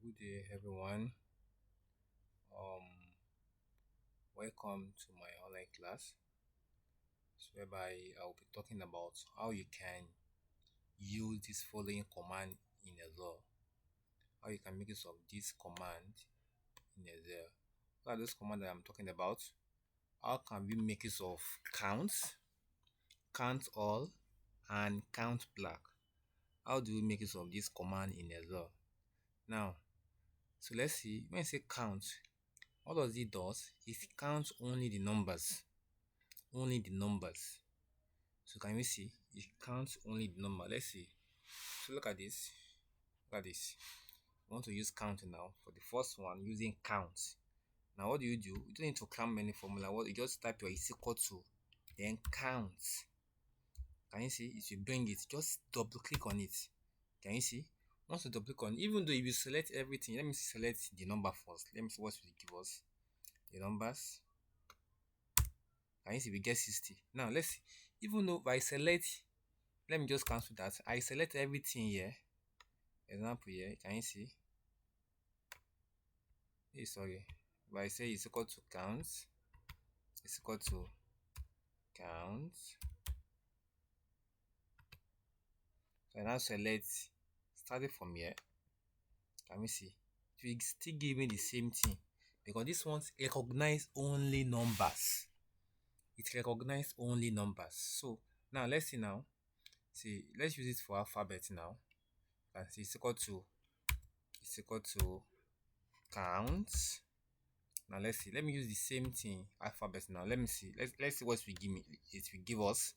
Good day, everyone. Um, Welcome to my online class, whereby I will be talking about how you can use this following command in Excel. How you can make use of this command in Excel. What are those commands that I'm talking about? How can we make use of count, count all, and count black? How do we make use of this command in Excel? Now, so let's see. When I say count, what does it do? It counts only the numbers. Only the numbers. So can we see? It counts only the number. Let's see. So look at this. Look at this. We want to use count now. For the first one, using count. Now what do? You don't need to count many formula. What you just type your is equal to, then count. Can you see? If you bring it, just double click on it. Can you see? Once you double click on, even though if you select everything, let me select the number first. Let me see what will give us the numbers. Can you see? We get 60. Now let's see. Even though if I select, let me just cancel that. I select everything here. Example here. Can you see? Hey, sorry. If I say it's equal to count, it's equal to count. So I now select, starting from here. Can we see? It will still give me the same thing because this one recognize only numbers. It recognize only numbers. So now let's see now. See, let's use it for alphabet now. And see, it's equal to count. Now let's see. Let me use the same thing alphabet now. Let me see. Let's see what it will give me. It will give us.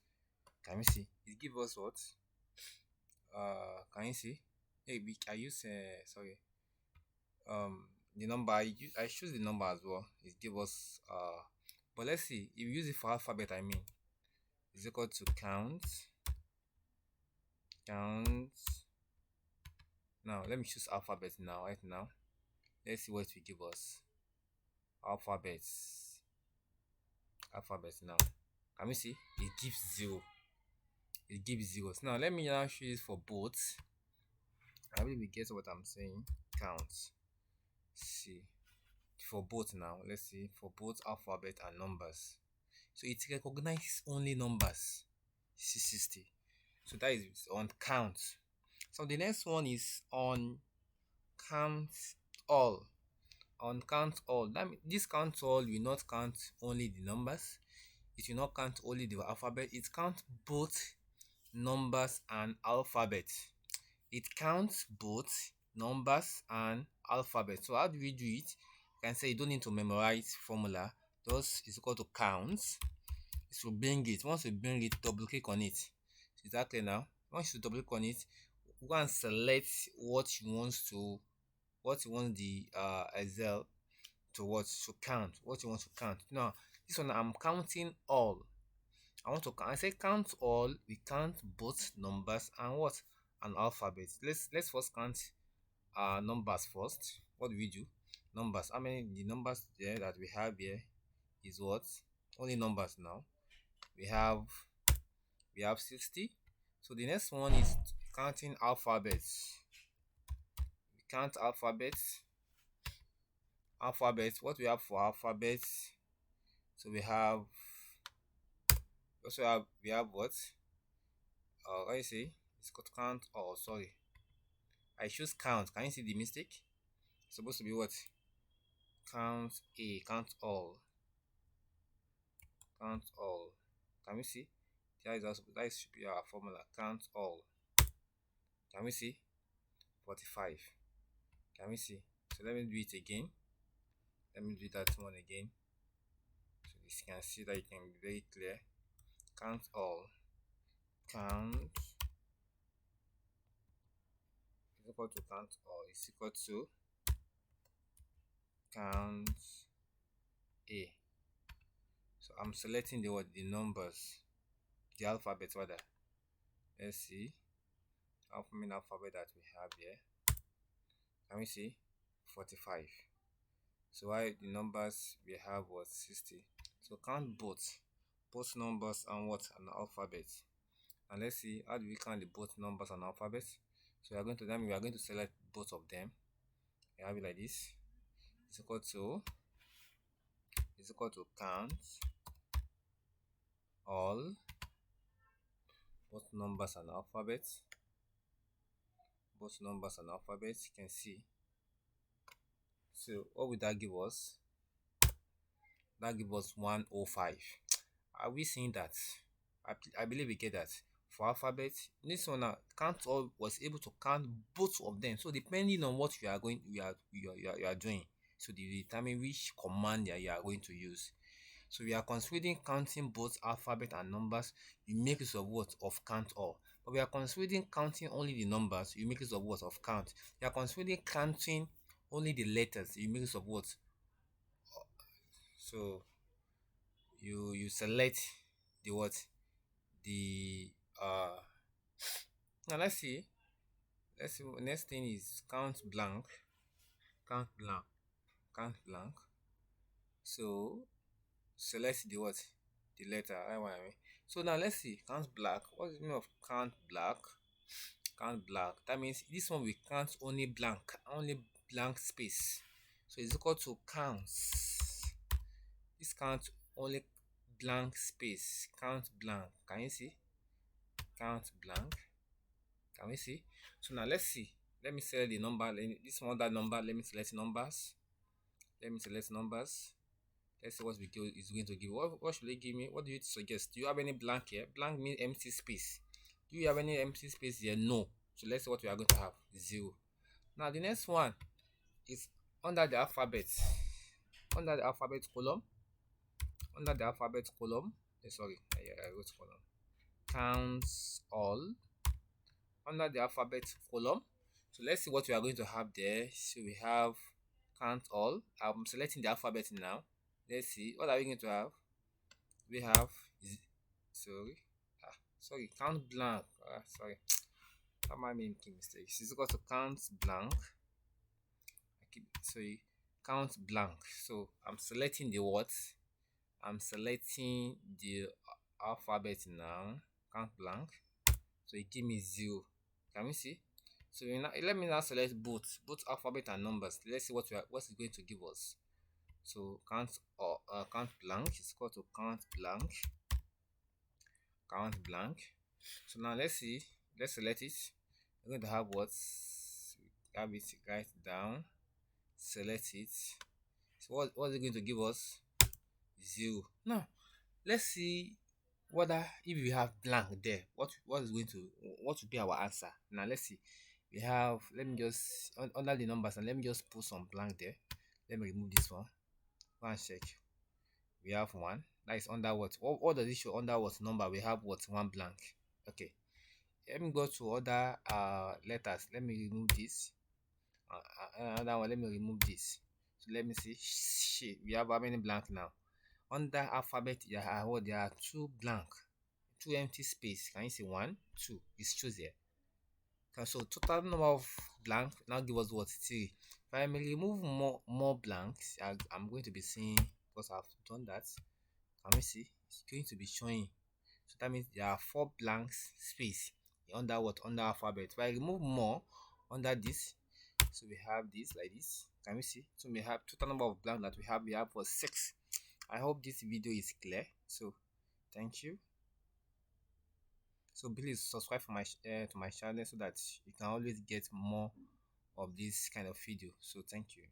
Can we see? It give us what? Can you see? Hey, I use sorry. The number I choose the number as well. It give us but let's see. If you use it for alphabet, I mean, is equal to count. Count. Now let me choose alphabet now. Right now, let's see what it will give us. Alphabets now. Can we see? It gives 0. It gives zeros. Now let me now show it for both. I believe you get what I'm saying. Count. See, for both now, let's see, for both alphabet and numbers. So it recognizes only numbers. See 60. So that is on count. So the next one is on count all. On count all. That means this count all will not count only the numbers. It will not count only the alphabet. It counts both numbers and alphabet. It counts both numbers and alphabet. So how do we do it? You can say you don't need to memorize formula. Just is equal to count. It will bring it. Once you bring it, double click on it. Exactly now. Once you double click on it, go and select what you want the Excel to count. What you want to count. Now this one I'm counting all. I want to count. I say count all. We count both numbers and what? And alphabet. Let's first count numbers first. What do we do? Numbers. How many? The numbers there that we have here is what? Only numbers now. We have 60. So the next one is counting alphabets. We count alphabets. Alphabets. What we have for alphabets? So we have what? Let me see. It's called count. Oh, sorry. I choose count. Can you see the mistake? It's supposed to be what? Count A. Count all. Count all. Can we see? That should be our formula. Count all. Can we see? 45. Can we see? So let me do it again. Let me do that one again. So you can see that you can be very clear. Count all. Count is equal to count all is equal to count A. So I'm selecting the numbers, the alphabet rather. Let's see how many alphabet that we have here. Can we see? 45. So why the numbers we have was 60. So count both numbers and what? And alphabet. And let's see how do we count the both numbers and alphabet. So we are going to select both of them. we have it like this. Is equal to count all both numbers and alphabets. Both numbers and alphabets, you can see. So what would that give us? That gives us 105. Are we seeing that? I believe we get that. For alphabet, this one now count all was able to count both of them. So depending on what you are doing, so they determine which command you are going to use. So we are considering counting both alphabet and numbers, you make use of what? Of count all. But we are considering counting only the numbers, you make use of what? Of count. You are considering counting only the letters, you make use of what? So you select the what? The now let's see next thing is count blank. Count blank. Count blank. So select the what? The letter. I want. So now let's see. Count black. What's the meaning of count black? Count black. That means this one we count only blank space. So it's equal to counts. This count only blank space. Count blank. Can you see? Count blank. Can we see? So now let's see. Let me select the number. This one that number. Let me select numbers. Let's see what is going to give. What should it give me? What do you suggest? Do you have any blank here? Blank means empty space. Do you have any empty space here? No. So let's see what we are going to have. 0. Now the next one is under the alphabet. Under the alphabet column. Sorry, I wrote column. Counts all. Under the alphabet column. So let's see what we are going to have there. So we have count all. I'm selecting the alphabet now. Let's see, what are we going to have? We have count blank. Sorry, that might be making mistakes. It's equal to count blank. Count blank. So I'm selecting the what? I'm selecting the alphabet now. Count blank. So it give me 0. Can we see? So let me now select both alphabet and numbers. Let's see what it's going to give us. So count blank is equal to count blank. So now let's see. Let's select it. We're going to have what? Have it right down. Select it. So what is it going to give us? 0. Now let's see whether if we have blank there, what will be our answer. Now let's see. We have, let me just under the numbers, and let me just put some blank there. Let me remove this one. Go and check. We have 1. That is under what does it show? Under what number? We have what? 1 blank. Okay, let me go to other letters. Let me remove this. Another one. Let me remove this. So let me see. We have how many blank now? Under alphabet, there are 2 blank, 2 empty space. Can you see? 1, 2. It's choose here. Okay, so total number of blank now give us what? 3. If I may remove more blanks, I'm going to be seeing, because I've done that. Can we see? It's going to be showing. So that means there are 4 blanks space under what? Under alphabet. If I remove more under this, so we have this like this. Can we see? So we have total number of blank that we have for 6. I hope this video is clear. So thank you. So please subscribe to my channel so that you can always get more of this kind of video. So thank you.